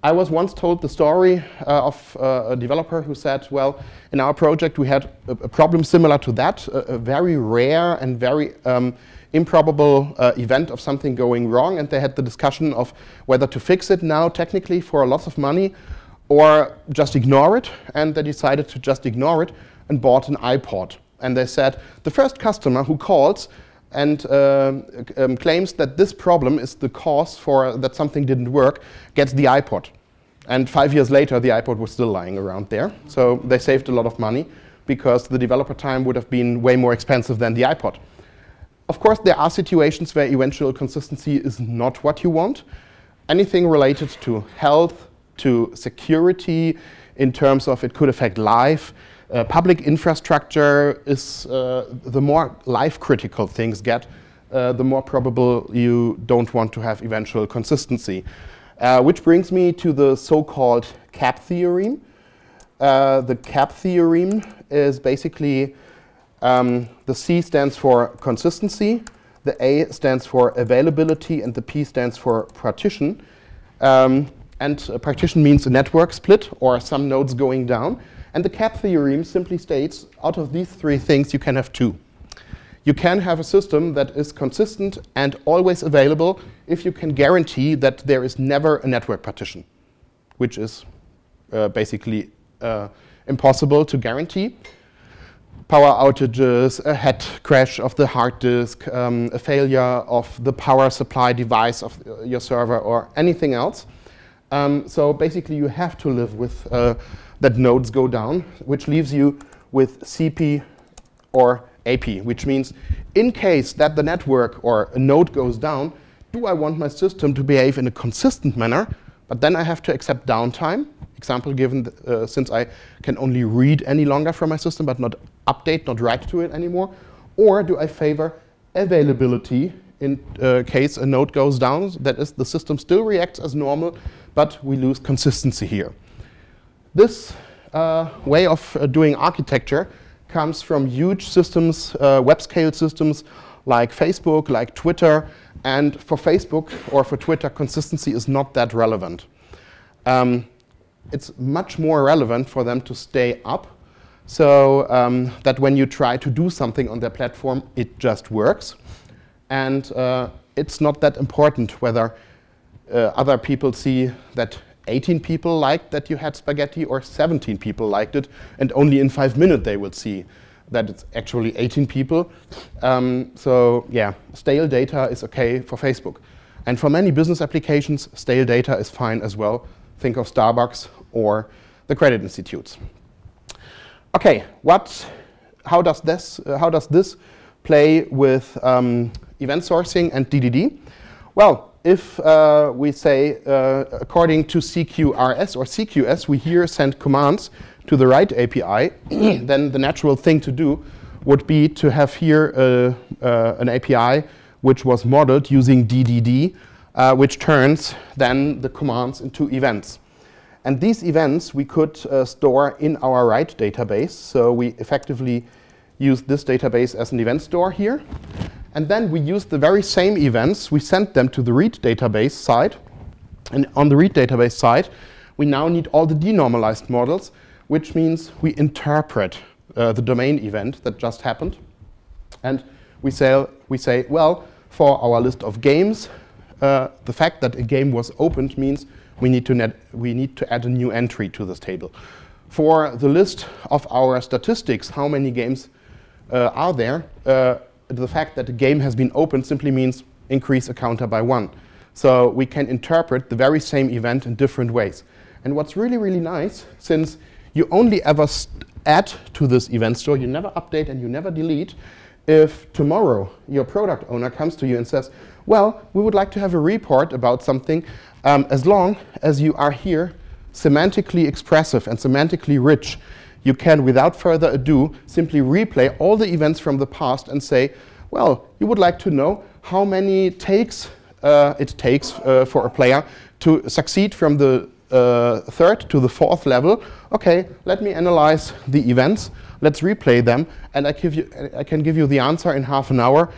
Speaker 1: I was once told the story of a developer who said, well, in our project we had a problem similar to that, a very rare and very improbable event of something going wrong, and they had the discussion of whether to fix it now technically for a lot of money or just ignore it, and they decided to just ignore it and bought an iPod. And they said, the first customer who calls and claims that this problem is the cause for that something didn't work gets the iPod. And 5 years later, the iPod was still lying around there. So they saved a lot of money because the developer time would have been way more expensive than the iPod. Of course, there are situations where eventual consistency is not what you want. Anything related to health, to security, in terms of it could affect life. Public infrastructure is, the more life-critical things get, the more probable you don't want to have eventual consistency. Which brings me to the so-called CAP theorem. The CAP theorem is basically, the C stands for consistency, the A stands for availability, and the P stands for partition. And a partition means a network split or some nodes going down. And the CAP theorem simply states, out of these three things, you can have two. You can have a system that is consistent and always available if you can guarantee that there is never a network partition, which is basically impossible to guarantee. Power outages, a head crash of the hard disk, a failure of the power supply device of your server, or anything else. So basically you have to live with that nodes go down, which leaves you with CP or AP, which means in case that the network or a node goes down, do I want my system to behave in a consistent manner, but then I have to accept downtime? Example given, since I can only read any longer from my system, but not update, not write to it anymore. Or do I favor availability in case a node goes down? That is, the system still reacts as normal, but we lose consistency here. This way of doing architecture comes from huge systems, web-scale systems like Facebook, like Twitter. And for Facebook or for Twitter, consistency is not that relevant. It's much more relevant for them to stay up, so that when you try to do something on their platform, it just works. And it's not that important whether other people see that 18 people liked that you had spaghetti or 17 people liked it, and only in 5 minutes they will see that it's actually 18 people. So yeah, stale data is okay for Facebook. And for many business applications, stale data is fine as well. Think of Starbucks or the credit institutes. Okay, how does this play with event sourcing and DDD? Well, if we say, according to CQRS or CQS, we here send commands to the write API, then the natural thing to do would be to have here an API which was modeled using DDD, which turns then the commands into events. And these events we could store in our write database. So we effectively use this database as an event store here. And then we use the very same events. We send them to the read database side. And on the read database side, we now need all the denormalized models, which means we interpret the domain event that just happened. And we say, well, for our list of games, the fact that a game was opened means we need to add a new entry to this table. For the list of our statistics, how many games are there, the fact that a game has been opened simply means increase a counter by 1. So we can interpret the very same event in different ways. And what's really, really nice, since you only ever add to this event store, you never update and you never delete, if tomorrow your product owner comes to you and says, well, we would like to have a report about something, as long as you are here semantically expressive and semantically rich, you can, without further ado, simply replay all the events from the past and say, well, you would like to know how many takes it takes for a player to succeed from the 3rd to the 4th level. Okay, let me analyze the events. Let's replay them, and I can give you the answer in half an hour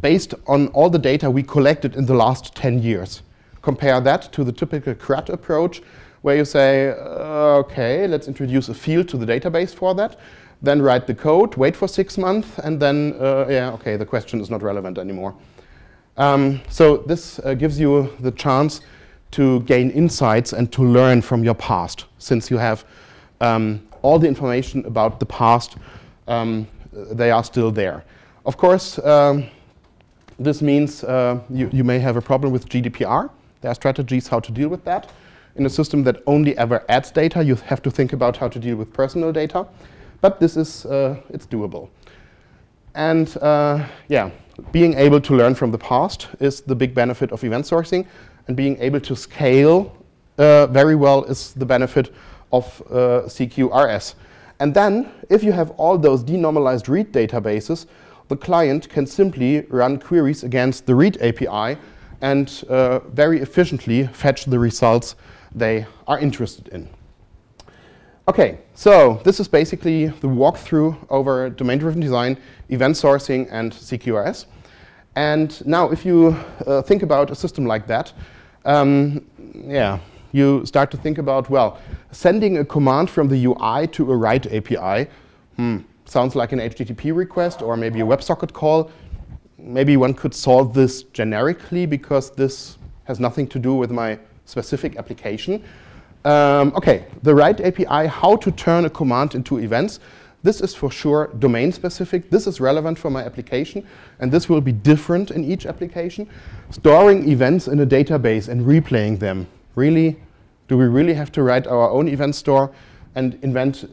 Speaker 1: based on all the data we collected in the last 10 years. Compare that to the typical CRUD approach, where you say, okay, let's introduce a field to the database for that, then write the code, wait for 6 months, and then, yeah, okay, the question is not relevant anymore. So this gives you the chance to gain insights and to learn from your past, since you have all the information about the past, they are still there. Of course, this means you may have a problem with GDPR. There are strategies how to deal with that. In a system that only ever adds data, you have to think about how to deal with personal data. But this is, it's doable. And yeah, being able to learn from the past is the big benefit of event sourcing. And being able to scale very well is the benefit of CQRS. And then, if you have all those denormalized read databases, the client can simply run queries against the read API and very efficiently fetch the results they are interested in. Okay, so this is basically the walkthrough over domain-driven design, event sourcing, and CQRS. And now, if you think about a system like that, yeah, you start to think about, well, sending a command from the UI to a write API sounds like an HTTP request or maybe a WebSocket call. Maybe one could solve this generically because this has nothing to do with my specific application. Okay, the write API, how to turn a command into events. This is for sure domain specific. This is relevant for my application, and this will be different in each application. Storing events in a database and replaying them. Really, do we really have to write our own event store and invent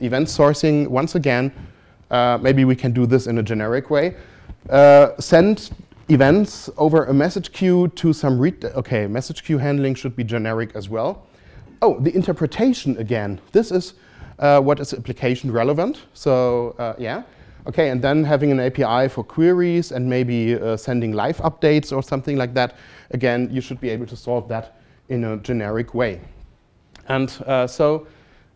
Speaker 1: event sourcing once again? Maybe we can do this in a generic way. Send events over a message queue to some read. Okay, message queue handling should be generic as well. Oh, the interpretation again. This is what is application relevant. So yeah. Okay, and then having an API for queries and maybe sending live updates or something like that. Again, you should be able to solve that in a generic way. And so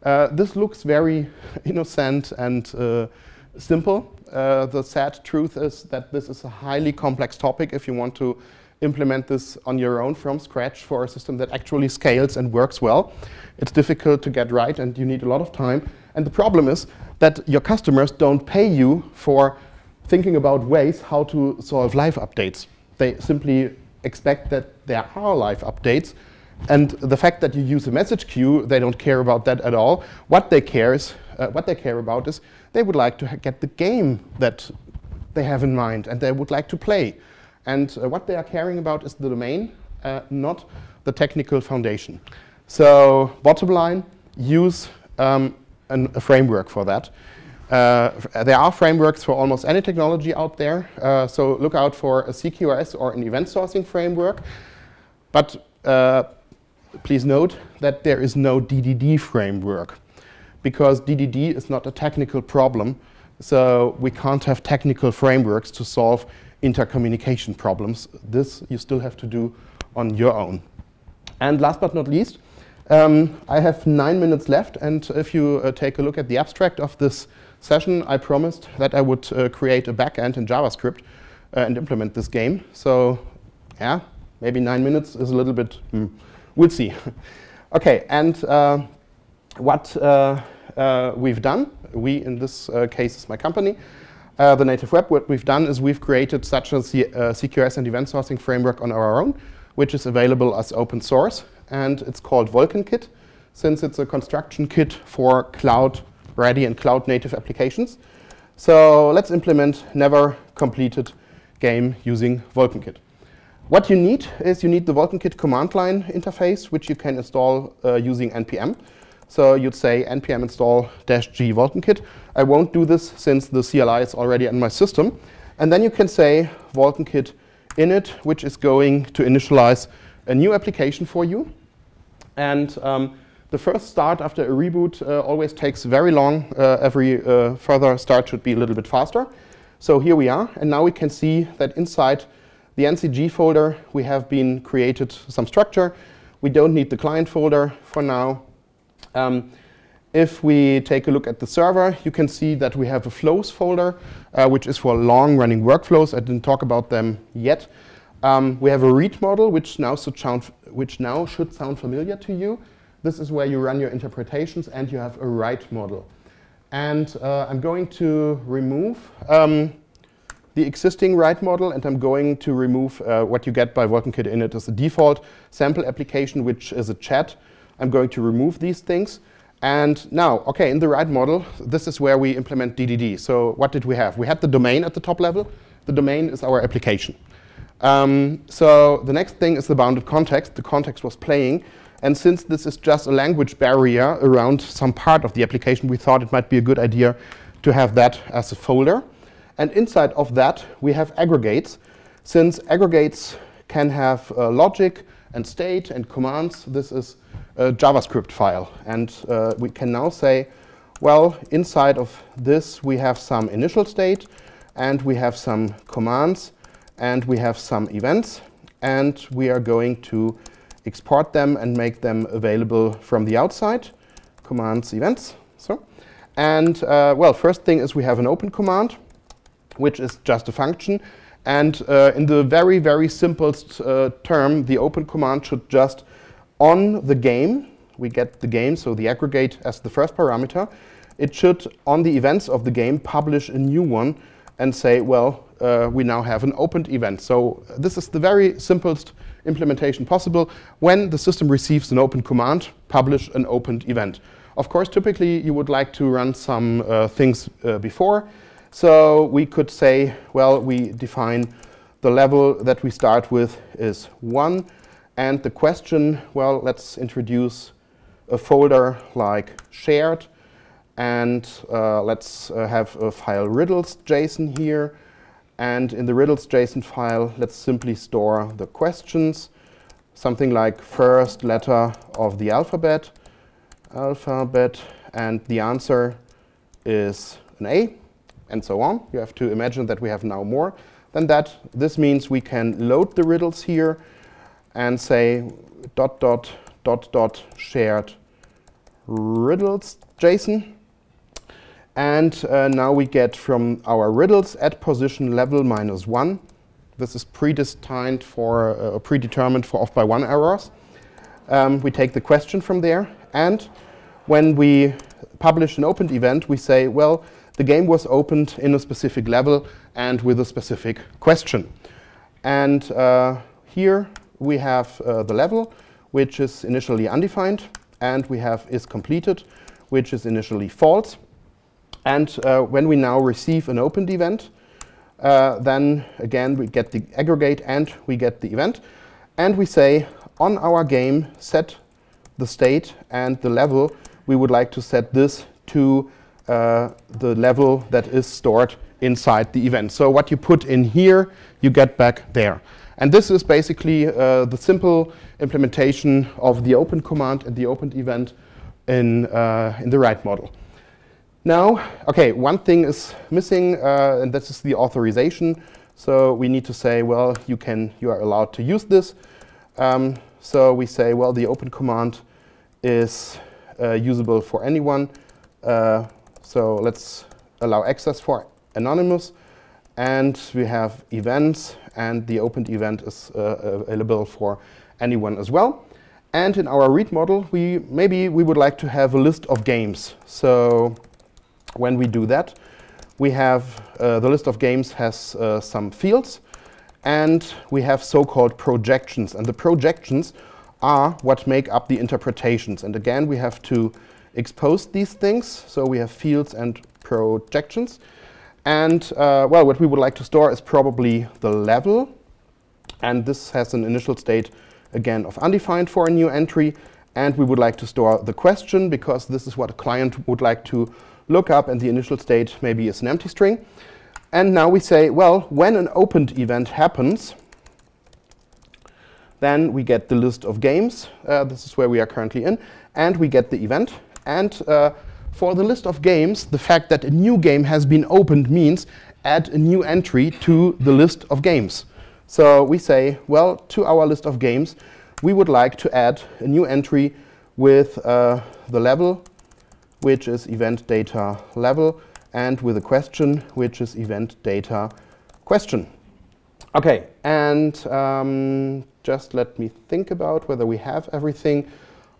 Speaker 1: this looks very innocent and simple. The sad truth is that this is a highly complex topic if you want to implement this on your own from scratch for a system that actually scales and works well. It's difficult to get right and you need a lot of time. And the problem is that your customers don't pay you for thinking about ways how to solve live updates. They simply expect that there are live updates. And the fact that you use a message queue, they don't care about that at all. What they care about is they would like to get the game that they have in mind and they would like to play. And what they are caring about is the domain, not the technical foundation. So bottom line, use a framework for that. There are frameworks for almost any technology out there. So look out for a CQRS or an event sourcing framework. But please note that there is no DDD framework, because DDD is not a technical problem. So we can't have technical frameworks to solve intercommunication problems. This you still have to do on your own. And last but not least, I have 9 minutes left, and if you take a look at the abstract of this session, I promised that I would create a backend in JavaScript and implement this game. So yeah, maybe 9 minutes is a little bit, we'll see. Okay, and what we've done, we in this case is my company, the Native Web, what we've done is we've created such a CQRS and event sourcing framework on our own, which is available as open source. And it's called VolcanKit, since it's a construction kit for cloud-ready and cloud-native applications. So let's implement never completed game using VolcanKit. What you need is you need the VolcanKit command line interface, which you can install using npm. So you'd say npm install -g VolcanKit. I won't do this since the CLI is already in my system. And then you can say VolcanKit init, which is going to initialize a new application for you. And the first start after a reboot always takes very long. Every further start should be a little bit faster. So here we are. And now we can see that inside the NCG folder, we have been created some structure. We don't need the client folder for now. If we take a look at the server, you can see that we have a flows folder, which is for long-running workflows. I didn't talk about them yet. We have a read model, which now should sound familiar to you. This is where you run your interpretations, and you have a write model. And I'm going to remove the existing write model, and I'm going to remove what you get by VolcanKit init as a default sample application, which is a chat. I'm going to remove these things. And now, okay, in the write model, this is where we implement DDD. So what did we have? We had the domain at the top level. The domain is our application. So the next thing is the bounded context. The context was playing. And since this is just a language barrier around some part of the application, we thought it might be a good idea to have that as a folder. And inside of that, we have aggregates. Since aggregates can have logic and state and commands, this is a JavaScript file. And we can now say, well, inside of this, we have some initial state, and we have some commands, and we have some events, and we are going to export them and make them available from the outside. Commands, events. So, and well, first thing is we have an open command, which is just a function. And in the very, very simplest term, the open command should just, on the game, we get the game, so the aggregate as the first parameter, it should, on the events of the game, publish a new one and say, well, we now have an opened event. So this is the very simplest implementation possible. When the system receives an open command, publish an opened event. Of course, typically, you would like to run some things before. So we could say, well, we define the level that we start with is 1. And the question, well, let's introduce a folder like shared. And let's have a file riddles JSON here. And in the riddles JSON file, let's simply store the questions, something like first letter of the alphabet, and the answer is an A, and so on. You have to imagine that we have now more than that. This means we can load the riddles here and say dot dot dot dot shared riddles JSON. And now we get from our riddles at position level -1. This is predetermined for off by 1 errors. We take the question from there, and when we publish an opened event, we say, well, the game was opened in a specific level and with a specific question. And here we have the level, which is initially undefined, and we have is completed, which is initially false. And when we now receive an opened event, then again we get the aggregate and we get the event. And we say, on our game, set the state and the level. We would like to set this to the level that is stored inside the event. So what you put in here, you get back there. And this is basically the simple implementation of the open command and the opened event in the write model. Now, okay, one thing is missing, and this is the authorization. So we need to say, well, you are allowed to use this. So we say, well, the open command is usable for anyone. So let's allow access for anonymous. And we have events, and the opened event is available for anyone as well. And in our read model, maybe we would like to have a list of games. So when we do that, we have the list of games has some fields, and we have so-called projections. And the projections are what make up the interpretations. And again, we have to expose these things. So we have fields and projections. And well, what we would like to store is probably the level. And this has an initial state, again, of undefined for a new entry. And we would like to store the question, because this is what a client would like to look up, and the initial state maybe is an empty string. And now we say, well, when an opened event happens, then we get the list of games. This is where we are currently in. And we get the event. And for the list of games, the fact that a new game has been opened means add a new entry to the list of games. So we say, well, to our list of games, we would like to add a new entry with the level, which is event data level, and with a question, which is event data question. Okay, and just let me think about whether we have everything.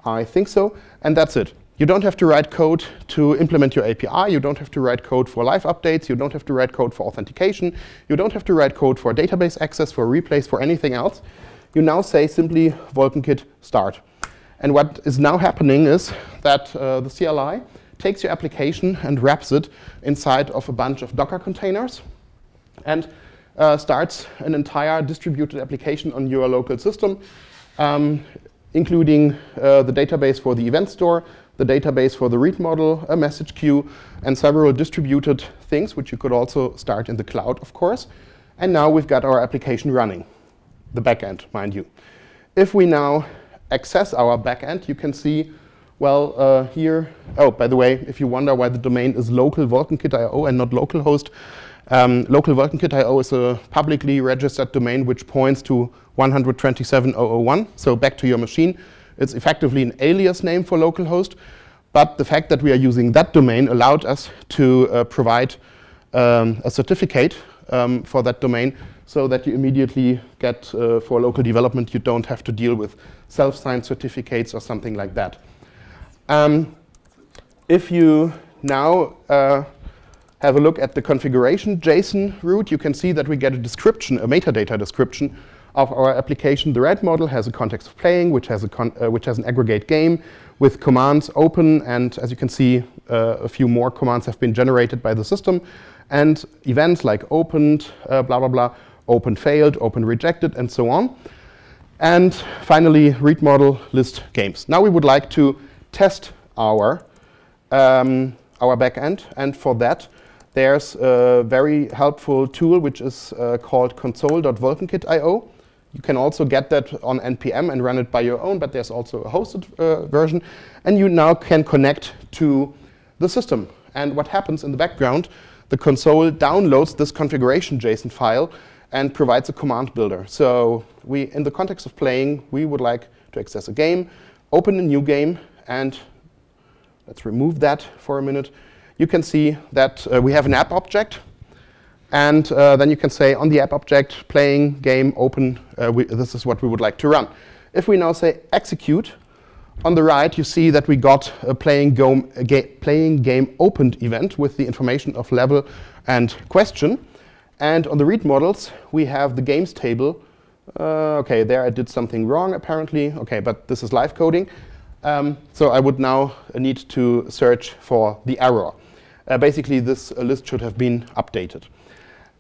Speaker 1: I think so, and that's it. You don't have to write code to implement your API. You don't have to write code for live updates. You don't have to write code for authentication. You don't have to write code for database access, for replays, for anything else. You now say simply Wolkenkit start. And what is now happening is that the CLI takes your application and wraps it inside of a bunch of Docker containers and starts an entire distributed application on your local system, including the database for the event store, the database for the read model, a message queue, and several distributed things, which you could also start in the cloud, of course. And now we've got our application running, the backend, mind you. If we now access our backend, you can see, well, here, oh, by the way, if you wonder why the domain is local Wolkenkit.io and not localhost, local Wolkenkit.io is a publicly registered domain which points to 127.0.0.1, so back to your machine. It's effectively an alias name for localhost, but the fact that we are using that domain allowed us to provide a certificate for that domain, so that you immediately get, for local development, you don't have to deal with self-signed certificates or something like that. If you now have a look at the configuration JSON route, you can see that we get a description, a metadata description of our application. The red model has a context of playing, which has an aggregate game with commands open, and as you can see, a few more commands have been generated by the system, and events like opened, blah, blah, blah, open failed, open rejected, and so on. And finally, read model list games. Now we would like to test our backend, and for that, there's a very helpful tool which is called console.vulkankit.io. You can also get that on NPM and run it by your own, but there's also a hosted version. And you now can connect to the system. And what happens in the background, the console downloads this configuration JSON file and provides a command builder. So in the context of playing, we would like to access a game, open a new game, and let's remove that for a minute. You can see that we have an app object. And then you can say on the app object, playing, game, open, this is what we would like to run. If we now say execute, on the right you see that we got a playing game opened event with the information of level and question. And on the read models, we have the games table. OK, there I did something wrong, apparently. OK, but this is live coding. So I would now need to search for the error. Basically, this list should have been updated.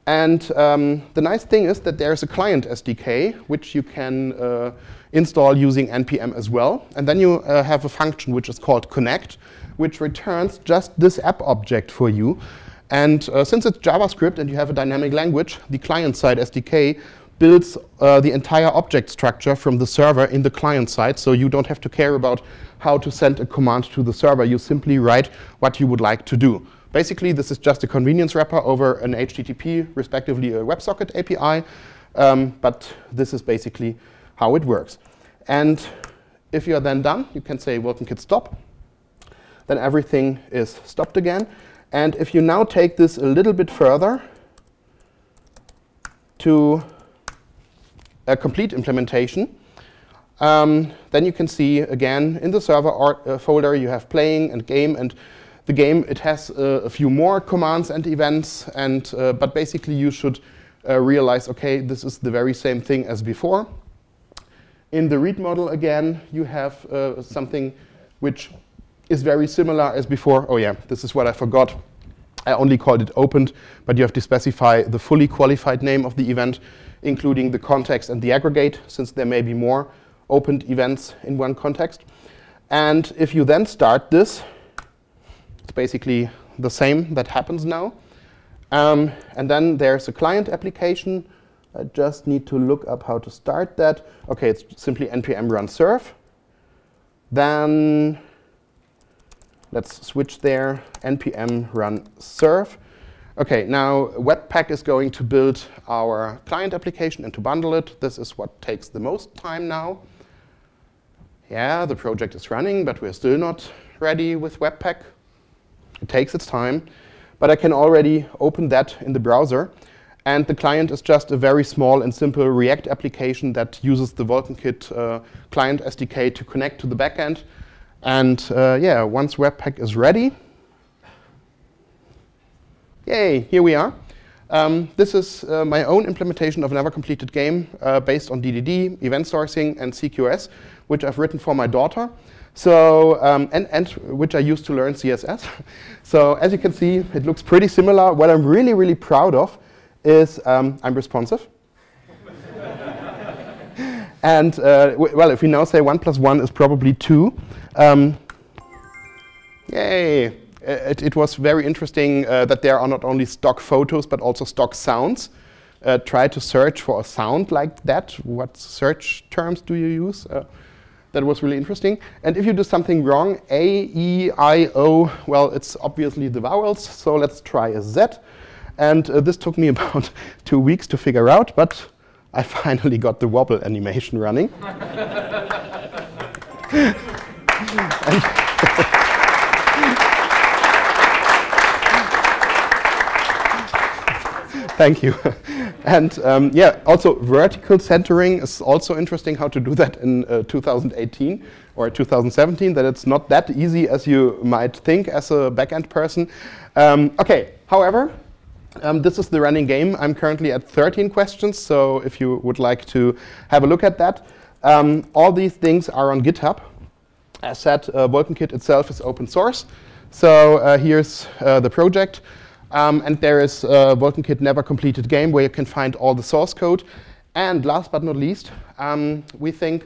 Speaker 1: And the nice thing is that there's a client SDK, which you can install using NPM as well. And then you have a function which is called connect, which returns just this app object for you. And since it's JavaScript and you have a dynamic language, the client-side SDK builds the entire object structure from the server in the client side. So you don't have to care about how to send a command to the server. You simply write what you would like to do. Basically, this is just a convenience wrapper over an HTTP, respectively a WebSocket API. But this is basically how it works. And if you're then done, you can say vulkankit stop. Then everything is stopped again. And if you now take this a little bit further to a complete implementation, then you can see again in the server folder you have playing and game. And the game, it has a few more commands and events, but basically you should realize, OK, this is the very same thing as before. In the read model, again, you have something which is very similar as before. Oh yeah, this is what I forgot. I only called it opened, but you have to specify the fully qualified name of the event, including the context and the aggregate, since there may be more opened events in one context. And if you then start this, it's basically the same that happens now. And then there's a client application. I just need to look up how to start that. OK, it's simply npm run serve. Then let's switch there, npm run serve. OK, now Webpack is going to build our client application and to bundle it. This is what takes the most time now. Yeah, the project is running, but we're still not ready with Webpack. It takes its time. But I can already open that in the browser. And the client is just a very small and simple React application that uses the vulkankit client SDK to connect to the backend. And yeah, once Webpack is ready, yay, here we are. This is my own implementation of a never completed game based on DDD, event sourcing, and CQRS, which I've written for my daughter. So, and which I used to learn CSS. So as you can see, it looks pretty similar. What I'm really, really proud of is I'm responsive. And well, if we now say 1 + 1 is probably 2, yay. It was very interesting that there are not only stock photos, but also stock sounds. Try to search for a sound like that. What search terms do you use? That was really interesting. And if you do something wrong, A, E, I, O, well, it's obviously the vowels. So let's try a Z. And this took me about 2 weeks to figure out, but I finally got the wobble animation running. Thank you. And yeah, also vertical centering is also interesting how to do that in 2018 or 2017, that it's not that easy as you might think as a backend person. OK, however, this is the running game. I'm currently at 13 questions, so if you would like to have a look at that. All these things are on GitHub. As said, vulkankit itself is open source. So here's the project. And there is vulkankit never completed game where you can find all the source code. And last but not least, we think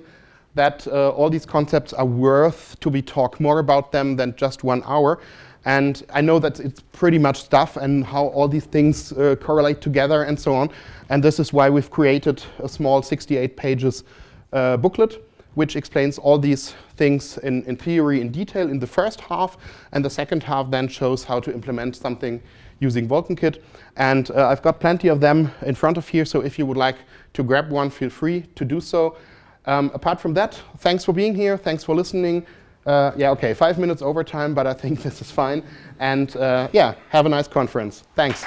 Speaker 1: that all these concepts are worth to be talked more about them than just 1 hour. And I know that it's pretty much stuff and how all these things correlate together and so on. And this is why we've created a small 68 pages booklet, which explains all these things in theory in detail in the first half. And the second half then shows how to implement something using VulcanKit. And I've got plenty of them in front of here. So if you would like to grab one, feel free to do so. Apart from that, thanks for being here. Thanks for listening. Yeah, OK, 5 minutes overtime, but I think this is fine. And yeah, have a nice conference. Thanks.